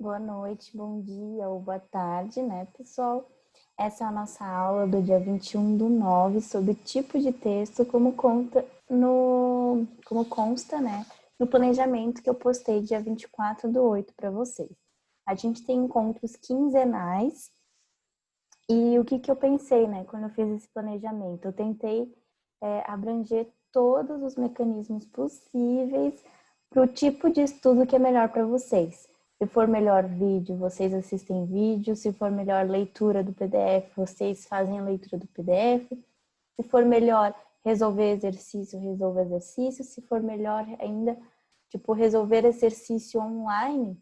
Boa noite, bom dia ou boa tarde, né, pessoal? Essa é a nossa aula do dia 21/9 sobre tipo de texto, como consta, né, no planejamento que eu postei dia 24/8 para vocês. A gente tem encontros quinzenais e o que eu pensei, né, quando eu fiz esse planejamento? Eu tentei abranger todos os mecanismos possíveis para o tipo de estudo que é melhor para vocês. Se for melhor vídeo, vocês assistem vídeo. Se for melhor leitura do PDF, vocês fazem a leitura do PDF. Se for melhor resolver exercício, resolva exercício. Se for melhor ainda, resolver exercício online,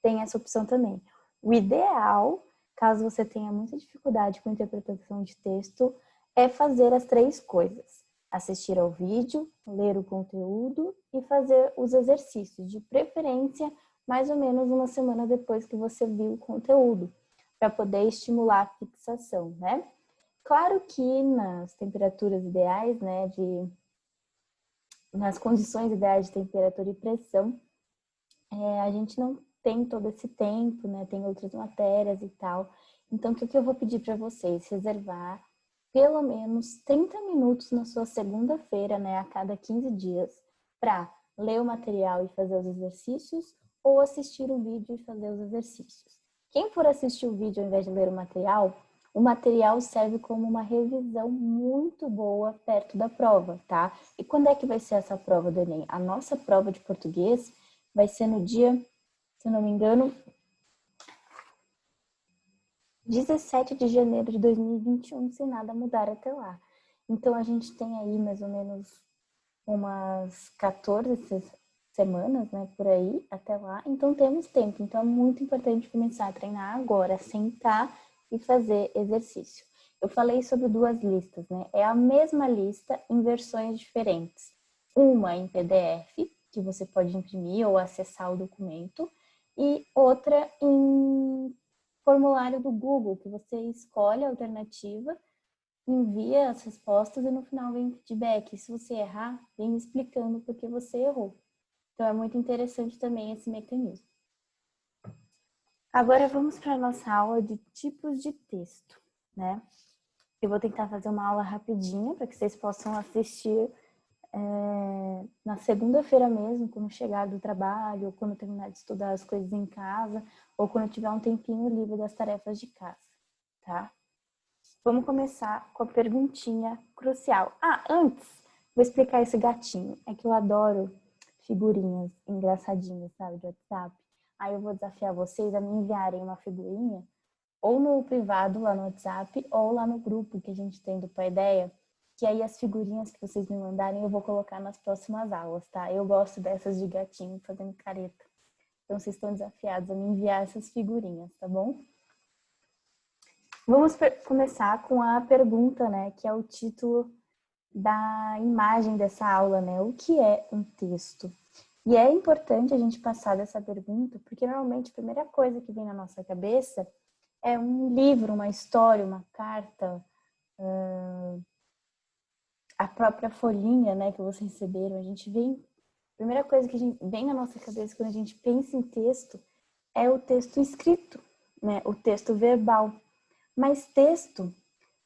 tem essa opção também. O ideal, caso você tenha muita dificuldade com interpretação de texto, é fazer as 3 coisas. Assistir ao vídeo, ler o conteúdo e fazer os exercícios, de preferência mais ou menos uma semana depois que você viu o conteúdo, para poder estimular a fixação, né? Claro que nas temperaturas ideais, né, nas condições ideais de temperatura e pressão, a gente não tem todo esse tempo, né? Tem outras matérias e tal. Então, o que eu vou pedir para vocês? Reservar pelo menos 30 minutos na sua segunda-feira, né? A cada 15 dias, para ler o material e fazer os exercícios, ou assistir o vídeo e fazer os exercícios. Quem for assistir o vídeo ao invés de ler o material serve como uma revisão muito boa perto da prova, tá? E quando é que vai ser essa prova do Enem? A nossa prova de português vai ser no dia, se não me engano, 17 de janeiro de 2021, se nada mudar até lá. Então, a gente tem aí mais ou menos umas 14 semanas, né, por aí, até lá. Então, temos tempo. Então, é muito importante começar a treinar agora, sentar e fazer exercício. Eu falei sobre 2 listas, né? É a mesma lista em versões diferentes. Uma em PDF, que você pode imprimir ou acessar o documento, e outra em formulário do Google, que você escolhe a alternativa, envia as respostas e no final vem feedback. Se você errar, vem explicando por que você errou. Então, é muito interessante também esse mecanismo. Agora, vamos para a nossa aula de tipos de texto, né? Eu vou tentar fazer uma aula rapidinha para que vocês possam assistir na segunda-feira mesmo, quando chegar do trabalho, ou quando terminar de estudar as coisas em casa, ou quando tiver um tempinho livre das tarefas de casa, tá? Vamos começar com a perguntinha crucial. Antes, vou explicar esse gatinho. É que eu adoro figurinhas engraçadinhas, sabe, de WhatsApp. Aí eu vou desafiar vocês a me enviarem uma figurinha, ou no privado lá no WhatsApp, ou lá no grupo que a gente tem do Paideia, que aí as figurinhas que vocês me mandarem eu vou colocar nas próximas aulas, tá? Eu gosto dessas de gatinho fazendo careta. Então, vocês estão desafiados a me enviar essas figurinhas, tá bom? Vamos começar com a pergunta, né, que é o título da imagem dessa aula, né? O que é um texto? E é importante a gente passar dessa pergunta, porque normalmente a primeira coisa que vem na nossa cabeça é um livro, uma história, uma carta, a própria folhinha, né, que vocês receberam. A primeira coisa que vem na nossa cabeça quando a gente pensa em texto é o texto escrito, né, o texto verbal. Mas texto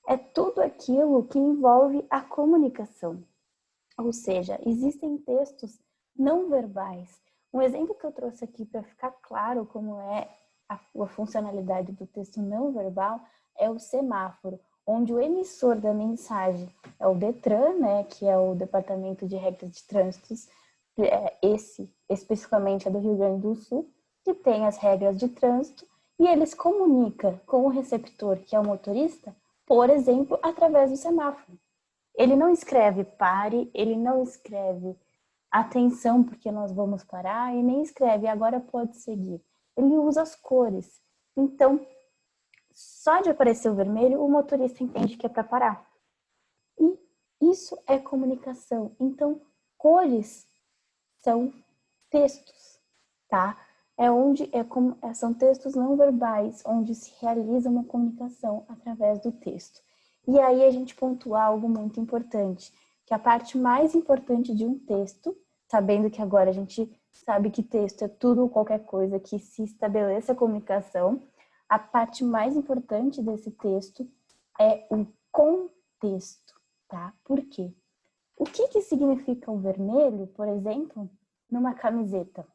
é tudo aquilo que envolve a comunicação. Ou seja, existem textos não verbais. Um exemplo que eu trouxe aqui para ficar claro como é a funcionalidade do texto não verbal é o semáforo, onde o emissor da mensagem é o DETRAN, né, que é o Departamento de Regras de Trânsito, esse especificamente é do Rio Grande do Sul, que tem as regras de trânsito, e eles comunicam com o receptor, que é o motorista, por exemplo, através do semáforo. Ele não escreve pare, ele não escreve atenção porque nós vamos parar, e nem escreve agora pode seguir. Ele usa as cores. Então, só de aparecer o vermelho, o motorista entende que é para parar. E isso é comunicação. Então, cores são textos, tá? São textos não verbais, onde se realiza uma comunicação através do texto. E aí a gente pontua algo muito importante, que a parte mais importante de um texto sabendo que agora a gente sabe que texto é tudo ou qualquer coisa que se estabeleça a comunicação, a parte mais importante desse texto é o contexto, tá? Por quê? O que significa o vermelho, por exemplo, numa camiseta?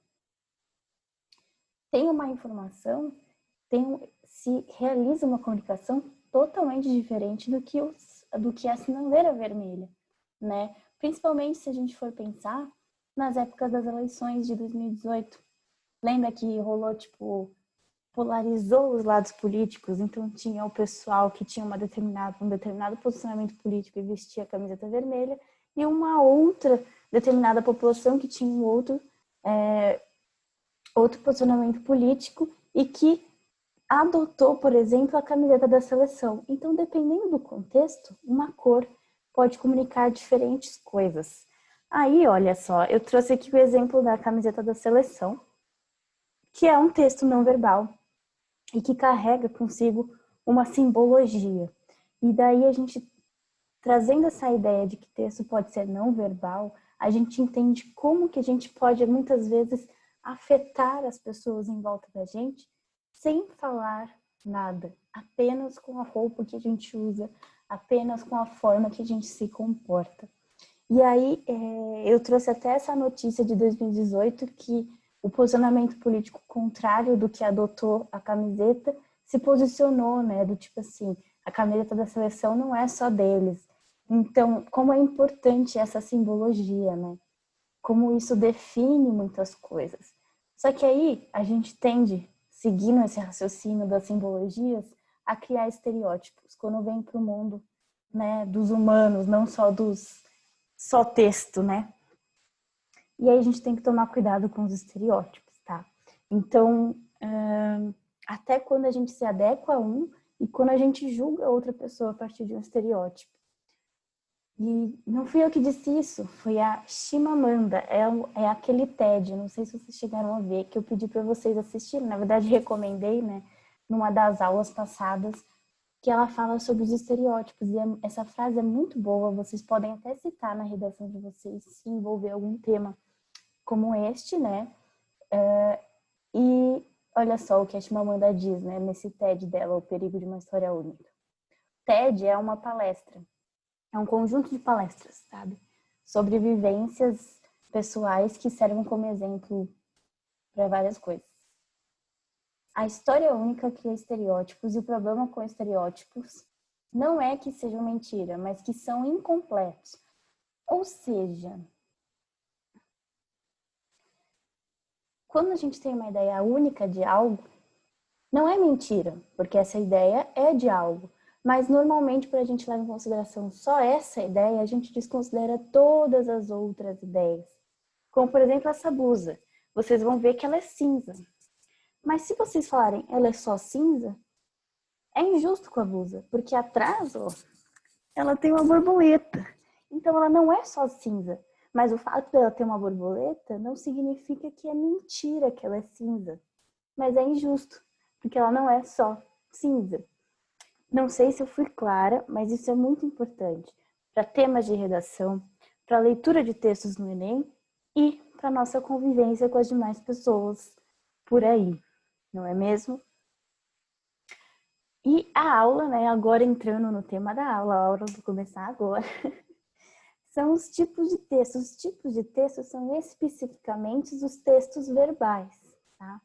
Tem uma informação, se realiza uma comunicação totalmente diferente do que a sinaleira vermelha, né? Principalmente se a gente for pensar nas épocas das eleições de 2018. Lembra que rolou, polarizou os lados políticos, então tinha o pessoal que tinha um determinado posicionamento político e vestia a camiseta vermelha, e uma outra determinada população que tinha outro posicionamento político e que adotou, por exemplo, a camiseta da seleção. Então, dependendo do contexto, uma cor pode comunicar diferentes coisas. Aí, olha só, eu trouxe aqui o exemplo da camiseta da seleção, que é um texto não verbal e que carrega consigo uma simbologia. E daí a gente, trazendo essa ideia de que texto pode ser não verbal, a gente entende como que a gente pode, muitas vezes, afetar as pessoas em volta da gente sem falar nada, apenas com a roupa que a gente usa, apenas com a forma que a gente se comporta. E aí, eu trouxe até essa notícia de 2018 que o posicionamento político contrário do que adotou a camiseta se posicionou, né? Do tipo assim, a camiseta da seleção não é só deles. Então, como é importante essa simbologia, né? Como isso define muitas coisas. Só que aí a gente tende, seguindo esse raciocínio das simbologias, a criar estereótipos quando vem para o mundo, né, dos humanos, não só texto, né? E aí a gente tem que tomar cuidado com os estereótipos, tá? Então, até quando a gente se adequa a um e quando a gente julga outra pessoa a partir de um estereótipo. E não fui eu que disse isso, foi a Chimamanda, é aquele TED, não sei se vocês chegaram a ver, que eu pedi para vocês assistirem, na verdade recomendei, né, numa das aulas passadas, que ela fala sobre os estereótipos, e essa frase é muito boa, vocês podem até citar na redação de vocês, se envolver algum tema como este, né, e olha só o que a Chimamanda diz, né, nesse TED dela, O Perigo de uma História Única. TED é uma palestra, é um conjunto de palestras, sabe? Sobre vivências pessoais que servem como exemplo para várias coisas. A história única cria estereótipos e o problema com estereótipos não é que sejam mentira, mas que são incompletos. Ou seja, quando a gente tem uma ideia única de algo, não é mentira, porque essa ideia é de algo. Mas normalmente, para a gente levar em consideração só essa ideia, a gente desconsidera todas as outras ideias. Como, por exemplo, essa blusa. Vocês vão ver que ela é cinza. Mas se vocês falarem ela é só cinza, é injusto com a blusa, porque atrás, ó, ela tem uma borboleta. Então ela não é só cinza. Mas o fato dela ter uma borboleta não significa que é mentira que ela é cinza. Mas é injusto, porque ela não é só cinza. Não sei se eu fui clara, mas isso é muito importante para temas de redação, para leitura de textos no Enem e para nossa convivência com as demais pessoas por aí, não é mesmo? E a aula, né, agora entrando no tema da aula, a aula vai começar agora, são os tipos de textos. Os tipos de textos são especificamente os textos verbais, tá?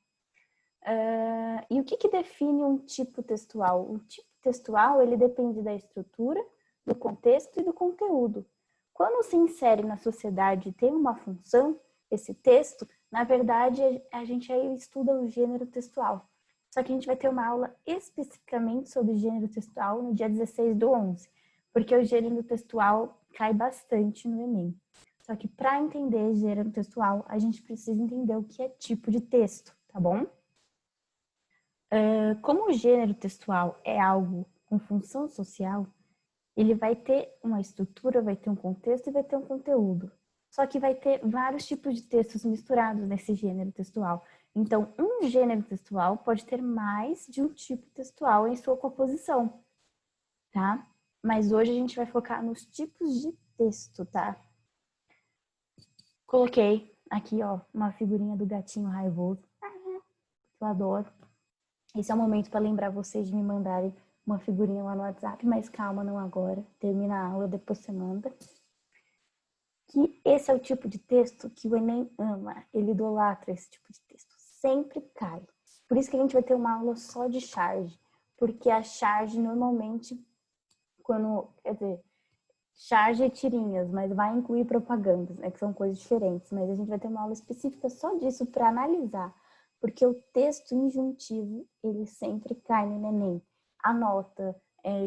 E o que define um tipo textual? O tipo textual, ele depende da estrutura, do contexto e do conteúdo. Quando se insere na sociedade e tem uma função, esse texto, na verdade, a gente aí estuda o gênero textual. Só que a gente vai ter uma aula especificamente sobre gênero textual no dia 16/11, porque o gênero textual cai bastante no Enem. Só que para entender gênero textual, a gente precisa entender o que é tipo de texto, tá bom? Como o gênero textual é algo com função social, ele vai ter uma estrutura, vai ter um contexto e vai ter um conteúdo. Só que vai ter vários tipos de textos misturados nesse gênero textual. Então, um gênero textual pode ter mais de um tipo textual em sua composição, tá? Mas hoje a gente vai focar nos tipos de texto, tá? Coloquei aqui, ó, uma figurinha do gatinho raivoso, que eu adoro. Esse é o momento para lembrar vocês de me mandarem uma figurinha lá no WhatsApp, mas calma, não agora. Termina a aula, depois você manda. Que esse é o tipo de texto que o Enem ama. Ele idolatra esse tipo de texto. Sempre cai. Por isso que a gente vai ter uma aula só de charge. Porque a charge, normalmente, quer dizer, charge é tirinhas, mas vai incluir propagandas, né? Que são coisas diferentes. Mas a gente vai ter uma aula específica só disso para analisar. Porque o texto injuntivo, ele sempre cai no Enem. Anota,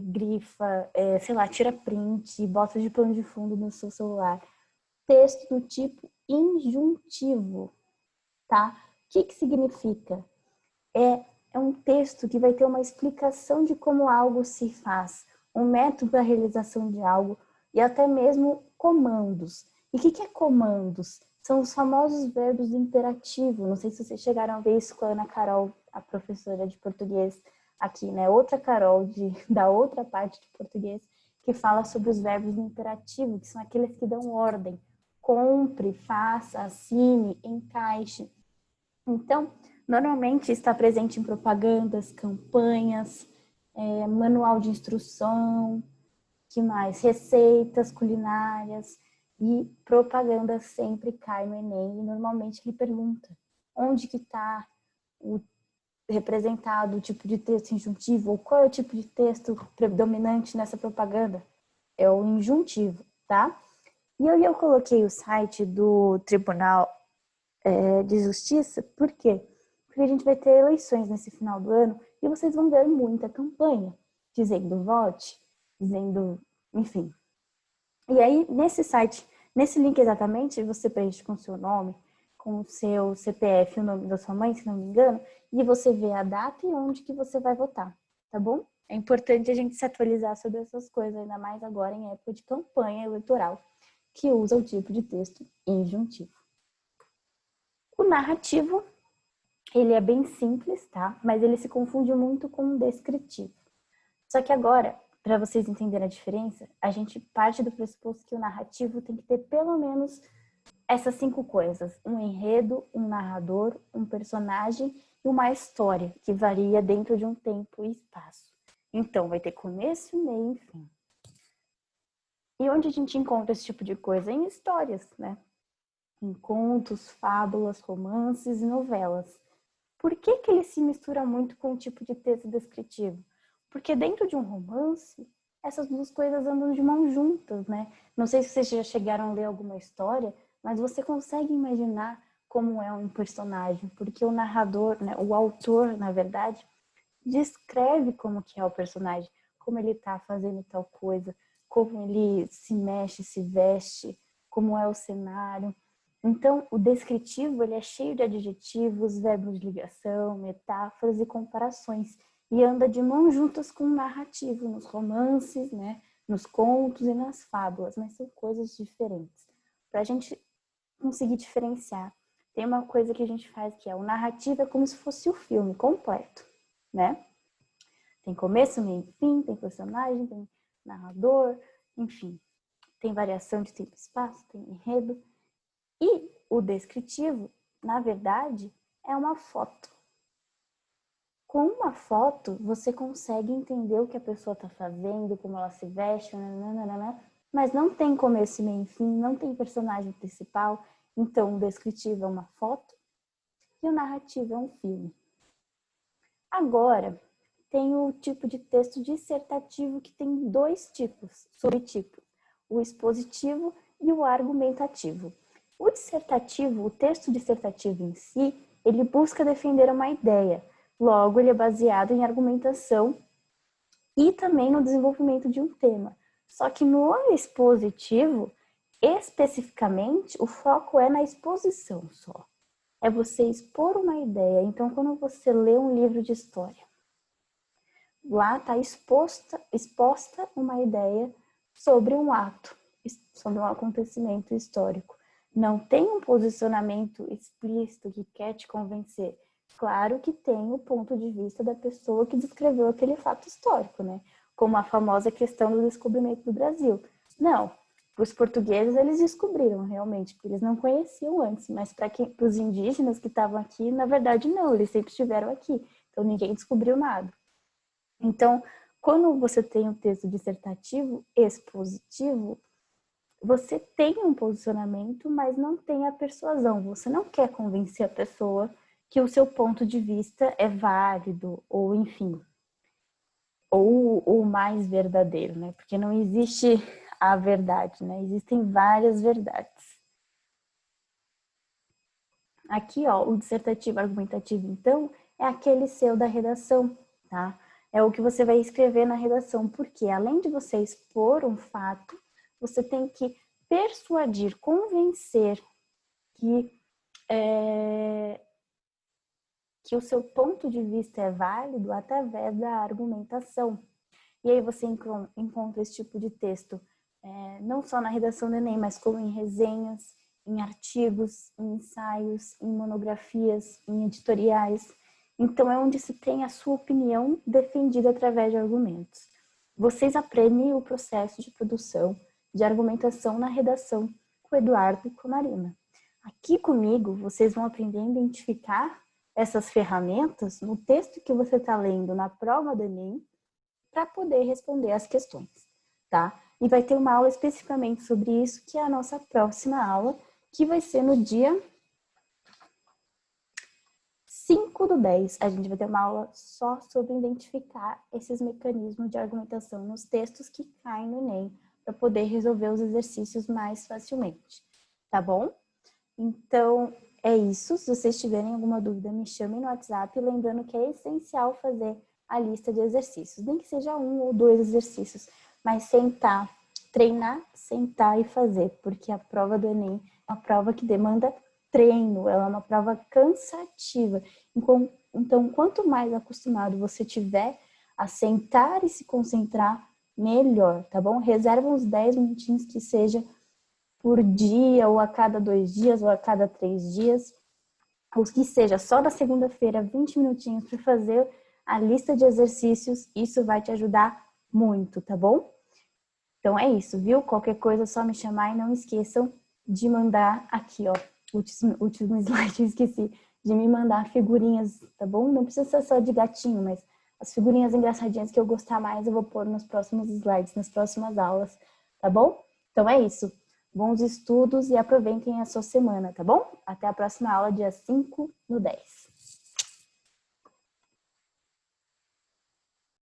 grifa, sei lá, tira print, bota de plano de fundo no seu celular. Texto do tipo injuntivo, tá? O que significa? É um texto que vai ter uma explicação de como algo se faz, um método para a realização de algo e até mesmo comandos. E o que é comandos? São os famosos verbos do imperativo. Não sei se vocês chegaram a ver isso com a Ana Carol, a professora de português aqui, né? Outra Carol da outra parte de português que fala sobre os verbos do imperativo, que são aqueles que dão ordem. Compre, faça, assine, encaixe. Então, normalmente está presente em propagandas, campanhas, manual de instrução, que mais? Receitas culinárias e propaganda sempre cai no Enem e normalmente ele pergunta onde que está o representado o tipo de texto injuntivo ou qual é o tipo de texto predominante nessa propaganda. É o injuntivo, tá? E eu coloquei o site do Tribunal de Justiça, por quê? Porque a gente vai ter eleições nesse final do ano e vocês vão ver muita campanha dizendo vote, dizendo, enfim. E aí, nesse site, nesse link exatamente, você preenche com o seu nome, com o seu CPF, o nome da sua mãe, se não me engano, e você vê a data e onde que você vai votar, tá bom? É importante a gente se atualizar sobre essas coisas, ainda mais agora em época de campanha eleitoral, que usa o tipo de texto injuntivo. O narrativo, ele é bem simples, tá? Mas ele se confunde muito com o descritivo. Só que agora, para vocês entenderem a diferença, a gente parte do pressuposto que o narrativo tem que ter pelo menos essas 5 coisas. Um enredo, um narrador, um personagem e uma história, que varia dentro de um tempo e espaço. Então, vai ter começo, meio e fim. E onde a gente encontra esse tipo de coisa? Em histórias, né? Em contos, fábulas, romances e novelas. Por que ele se mistura muito com o tipo de texto descritivo? Porque dentro de um romance, essas duas coisas andam de mãos juntas, né? Não sei se vocês já chegaram a ler alguma história, mas você consegue imaginar como é um personagem, porque o narrador, né, o autor, na verdade, descreve como que é o personagem, como ele está fazendo tal coisa, como ele se mexe, se veste, como é o cenário. Então, o descritivo ele é cheio de adjetivos, verbos de ligação, metáforas e comparações e anda de mãos juntas com o narrativo nos romances, né, nos contos e nas fábulas, mas são coisas diferentes. Para a gente conseguir diferenciar, tem uma coisa que a gente faz que é o narrativo é como se fosse o filme completo, né? Tem começo, meio e fim, tem personagem, tem narrador, enfim, tem variação de tempo e espaço, tem enredo. E o descritivo, na verdade, é uma foto. Com uma foto, você consegue entender o que a pessoa está fazendo, como ela se veste, nananana, mas não tem começo, meio e fim, não tem personagem principal. Então, o descritivo é uma foto e o narrativo é um filme. Agora, tem o tipo de texto dissertativo que tem 2 tipos, subtipos, o expositivo e o argumentativo. O dissertativo, o texto dissertativo em si, ele busca defender uma ideia, logo ele é baseado em argumentação e também no desenvolvimento de um tema. Só que no expositivo, especificamente, o foco é na exposição só. É você expor uma ideia. Então, quando você lê um livro de história, lá está exposta uma ideia sobre um ato, sobre um acontecimento histórico. Não tem um posicionamento explícito que quer te convencer. Claro que tem o ponto de vista da pessoa que descreveu aquele fato histórico, né? Como a famosa questão do descobrimento do Brasil. Não, os portugueses, eles descobriram realmente, porque eles não conheciam antes, mas para os indígenas que estavam aqui, na verdade não, eles sempre estiveram aqui, então ninguém descobriu nada. Então, quando você tem um texto dissertativo expositivo, você tem um posicionamento, mas não tem a persuasão. Você não quer convencer a pessoa que o seu ponto de vista é válido, ou enfim, ou o mais verdadeiro, né? Porque não existe a verdade, né? Existem várias verdades. Aqui, ó, o dissertativo argumentativo, então, é aquele seu da redação, tá? É o que você vai escrever na redação, porque além de você expor um fato, você tem que persuadir, convencer que o seu ponto de vista é válido através da argumentação. E aí você encontra esse tipo de texto não só na redação do Enem, mas como em resenhas, em artigos, em ensaios, em monografias, em editoriais. Então é onde se tem a sua opinião defendida através de argumentos. Vocês aprendem o processo de produção de argumentação na redação com o Eduardo e com a Marina. Aqui comigo, vocês vão aprender a identificar essas ferramentas no texto que você está lendo na prova do Enem para poder responder as questões, tá? E vai ter uma aula especificamente sobre isso, que é a nossa próxima aula, que vai ser no dia 5/10. A gente vai ter uma aula só sobre identificar esses mecanismos de argumentação nos textos que caem no Enem, para poder resolver os exercícios mais facilmente, tá bom? Então, é isso. Se vocês tiverem alguma dúvida, me chamem no WhatsApp, lembrando que é essencial fazer a lista de exercícios, nem que seja 1 ou 2 exercícios, mas sentar, treinar, sentar e fazer, porque a prova do Enem é uma prova que demanda treino, ela é uma prova cansativa. Então, quanto mais acostumado você tiver a sentar e se concentrar, melhor, tá bom? Reserva uns 10 minutinhos que seja por dia, ou a cada 2 dias, ou a cada 3 dias, ou que seja só na segunda-feira, 20 minutinhos para fazer a lista de exercícios, isso vai te ajudar muito, tá bom? Então é isso, viu? Qualquer coisa é só me chamar e não esqueçam de mandar aqui, ó, último slide, eu esqueci, de me mandar figurinhas, tá bom? Não precisa ser só de gatinho, mas as figurinhas engraçadinhas que eu gostar mais eu vou pôr nos próximos slides, nas próximas aulas, tá bom? Então é isso. Bons estudos e aproveitem a sua semana, tá bom? Até a próxima aula, dia 5/10.